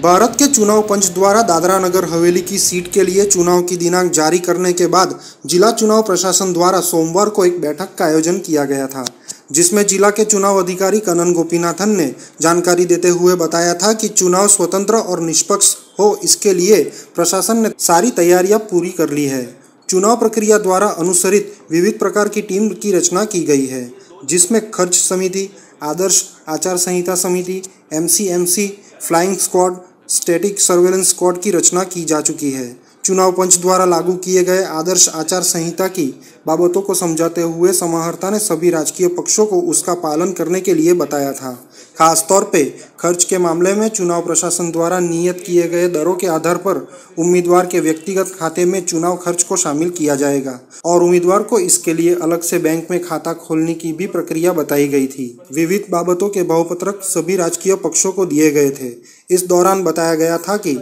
भारत के चुनाव पंच द्वारा दादरा नगर हवेली की सीट के लिए चुनाव की दिनांक जारी करने के बाद जिला चुनाव प्रशासन द्वारा सोमवार को एक बैठक का आयोजन किया गया था, जिसमें जिला के चुनाव अधिकारी कनन गोपीनाथन ने जानकारी देते हुए बताया था कि चुनाव स्वतंत्र और निष्पक्ष हो, इसके लिए प्रशासन ने सारी तैयारियां पूरी कर ली है। चुनाव प्रक्रिया द्वारा अनुसरित विविध प्रकार की टीम की रचना की गई है, जिसमें खर्च समिति, आदर्श आचार संहिता समिति, MCMC, flying squad, static surveillance squad की रचना की जा चुकी है। चुनाव पंच द्वारा लागू किए गए आदर्श आचार संहिता की बाबतों को समझाते हुए समाहर्ता ने सभी राजकीय पक्षों को उसका पालन करने के लिए बताया था। खासतौर पे खर्च के मामले में चुनाव प्रशासन द्वारा नियत किए गए दरों के आधार पर उम्मीदवार के व्यक्तिगत खाते में चुनाव खर्च को शामिल किया जाएगा और उम्मीदवार को इसके लिए अलग से बैंक में खाता खोलने की भी प्रक्रिया बताई गई थी। विविध बाबतों के बहुपत्रक सभी राजकीय पक्षों को दिए गए थे। इस दौरान बताया गया था कि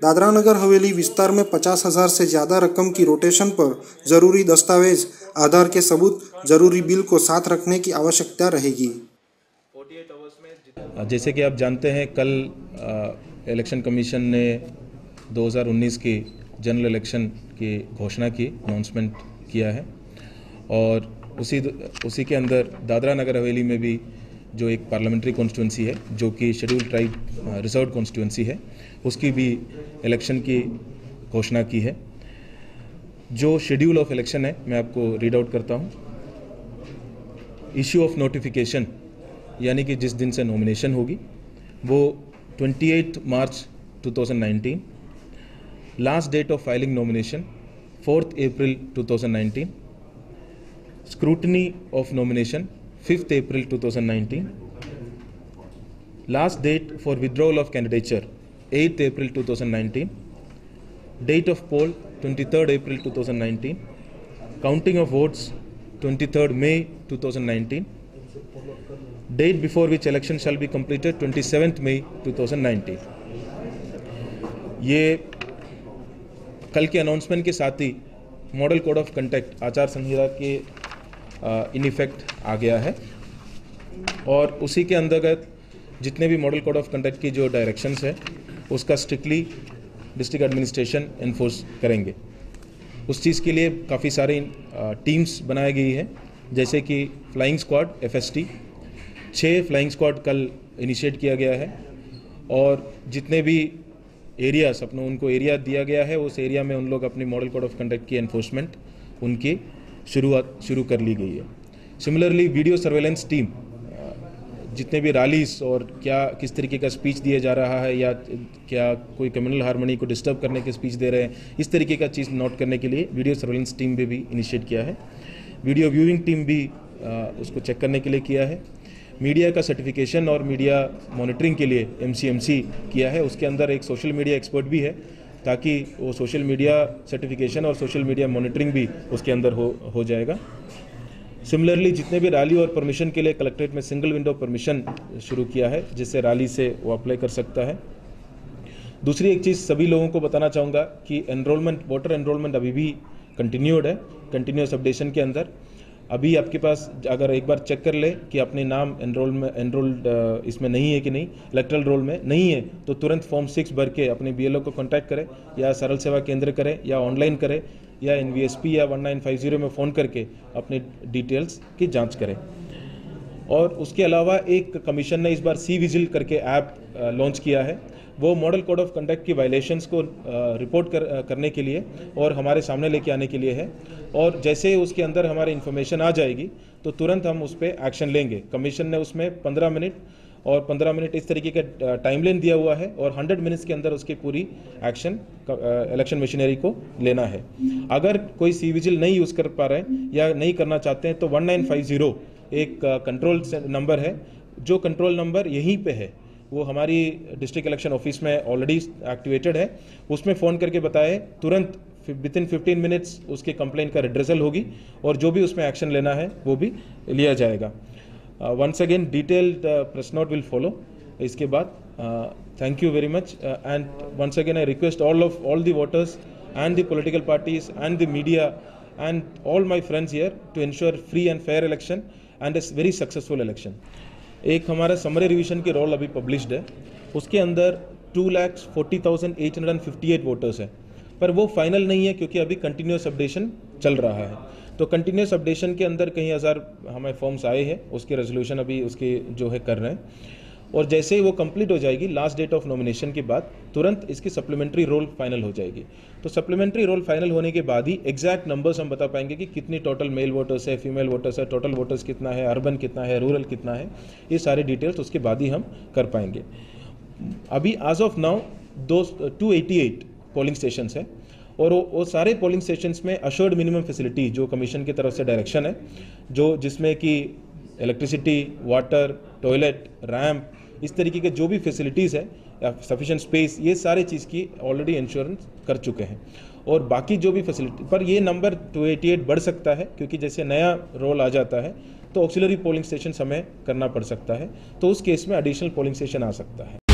दादरा नगर हवेली विस्तार में 50,000 से ज़्यादा रकम की रोटेशन पर जरूरी दस्तावेज, आधार के सबूत, जरूरी बिल को साथ रखने की आवश्यकता रहेगी। जैसे कि आप जानते हैं, कल इलेक्शन कमीशन ने 2019 की जनरल इलेक्शन की घोषणा की, अनाउंसमेंट किया है और उसी के अंदर दादरा नगर हवेली में भी जो एक पार्लियामेंट्री कॉन्स्टिट्यूंसी है, जो कि शेड्यूल्ड ट्राइब रिजर्व्ड कॉन्स्टिट्यूंसी है, उसकी भी इलेक्शन की घोषणा की है। जो शेड्यूल ऑफ इलेक्शन है मैं आपको रीड आउट करता हूँ। इश्यू ऑफ नोटिफिकेशन, यानी कि जिस दिन से नॉमिनेशन होगी वो 28 March 2019। Last date of filing nomination 4 April 2019। Scrutiny of nomination 5 April 2019। Last date for withdrawal of candidature 8 April 2019. Date of poll 23rd April 2019. Counting of votes 23rd May 2019. Date before which election shall be completed 27th May 2019. ये कल के announcement के साथ ही model code of conduct आचार संहिता के in effect आ गया है और उसी के अंतर्गत जितने भी मॉडल कोड ऑफ कंडक्ट की जो डायरेक्शंस है उसका स्ट्रिक्टली डिस्ट्रिक्ट एडमिनिस्ट्रेशन एनफोर्स करेंगे। उस चीज़ के लिए काफ़ी सारी टीम्स बनाई गई है, जैसे कि flying squad FST, 6 flying squad कल इनिशिएट किया गया है और जितने भी एरियाज उनको एरिया दिया गया है उस एरिया में उन लोग अपनी मॉडल कोड ऑफ कंडक्ट की एनफोर्समेंट उनकी शुरू कर ली गई है। सिमिलरली वीडियो सर्वेलेंस टीम जितने भी रैलीज और क्या किस तरीके का स्पीच दिया जा रहा है या क्या कोई कम्युनल हार्मनी को डिस्टर्ब करने के स्पीच दे रहे हैं, इस तरीके का चीज़ नोट करने के लिए वीडियो सर्वेलेंस टीम भी इनिशिएट किया है। वीडियो व्यूइंग टीम भी उसको चेक करने के लिए किया है। मीडिया का सर्टिफिकेशन और मीडिया मॉनिटरिंग के लिए MCMC किया है। उसके अंदर एक सोशल मीडिया एक्सपर्ट भी है ताकि वो सोशल मीडिया सर्टिफिकेशन और सोशल मीडिया मॉनिटरिंग भी उसके अंदर हो जाएगा। सिमिलरली जितने भी रैली और परमिशन के लिए कलेक्ट्रेट में सिंगल विंडो परमिशन शुरू किया है, जिससे रैली से वो अप्लाई कर सकता है। दूसरी एक चीज़ सभी लोगों को बताना चाहूँगा कि वोटर एनरोलमेंट अभी भी कंटिन्यूड है, कंटिन्यूस अपडेशन के अंदर। अभी आपके पास अगर एक बार चेक कर ले कि अपने नाम एनरोल्ड इसमें नहीं है कि नहीं, इलेक्ट्रल रोल में नहीं है, तो तुरंत फॉर्म 6 भर के अपने BLO को कॉन्टैक्ट करें या सरल सेवा केंद्र करें या ऑनलाइन करें या NVSP या 1950 में फ़ोन करके अपने डिटेल्स की जांच करें। और उसके अलावा एक कमीशन ने इस बार C-Vigil करके ऐप लॉन्च किया है। वो मॉडल कोड ऑफ कंडक्ट की वायलेशंस को रिपोर्ट करने के लिए और हमारे सामने लेके आने के लिए है और जैसे उसके अंदर हमारी इन्फॉर्मेशन आ जाएगी तो तुरंत हम उस पर एक्शन लेंगे। कमीशन ने उसमें 15 मिनट और 15 मिनट इस तरीके का टाइमलाइन दिया हुआ है और 100 मिनट्स के अंदर उसकी पूरी एक्शन इलेक्शन मशीनरी को लेना है। अगर कोई C-Vigil नहीं यूज़ कर पा रहे हैं या नहीं करना चाहते हैं तो 1950 एक कंट्रोल नंबर है, जो कंट्रोल नंबर यहीं पे है, वो हमारी डिस्ट्रिक्ट इलेक्शन ऑफिस में ऑलरेडी एक्टिवेटेड है। उसमें फ़ोन करके बताए तुरंत विदिन 15 मिनट्स उसके कंप्लेंट का रिड्रेसल होगी और जो भी उसमें एक्शन लेना है वो भी लिया जाएगा। Once again detailed press note will follow इसके बाद। Thank you very much and once again I request all the voters and the political parties and the media and all my friends here to ensure free and fair election and a very successful election। एक हमारा summary revision की role अभी published है, उसके अंदर 2,40,858 voters है, पर वो फाइनल नहीं है क्योंकि अभी कंटिन्यूस अपडेशन चल रहा है। तो कंटिन्यूस अपडेशन के अंदर कई हज़ार हमें फॉर्म्स आए हैं, उसके रेजोल्यूशन अभी उसके जो है कर रहे हैं, और जैसे ही वो कंप्लीट हो जाएगी लास्ट डेट ऑफ नॉमिनेशन के बाद तुरंत इसकी सप्लीमेंट्री रोल फाइनल हो जाएगी। तो सप्लीमेंट्री रोल फाइनल होने के बाद ही एग्जैक्ट नंबर्स हम बता पाएंगे कि कितनी टोटल मेल वोटर्स है, फीमेल वोटर्स है, टोटल वोटर्स कितना है, अर्बन कितना है, रूरल कितना है, ये सारे डिटेल्स उसके बाद ही हम कर पाएंगे। अभी आज ऑफ नाउ 288 पोलिंग स्टेशंस है, और वो सारे पोलिंग स्टेशंस में अश्योर्ड मिनिमम फैसिलिटी जो कमीशन की तरफ से डायरेक्शन है, जो जिसमें कि इलेक्ट्रिसिटी, वाटर, टॉयलेट, रैम्प, इस तरीके के जो भी फैसिलिटीज़ है या सफिशिएंट स्पेस, ये सारे चीज़ की ऑलरेडी इंश्योरेंस कर चुके हैं। और बाकी जो भी फैसिलिटी पर ये नंबर 288 बढ़ सकता है, क्योंकि जैसे नया रोल आ जाता है तो ऑक्सिलरी पोलिंग स्टेशन हमें करना पड़ सकता है, तो उस केस में एडिशनल पोलिंग स्टेशन आ सकता है।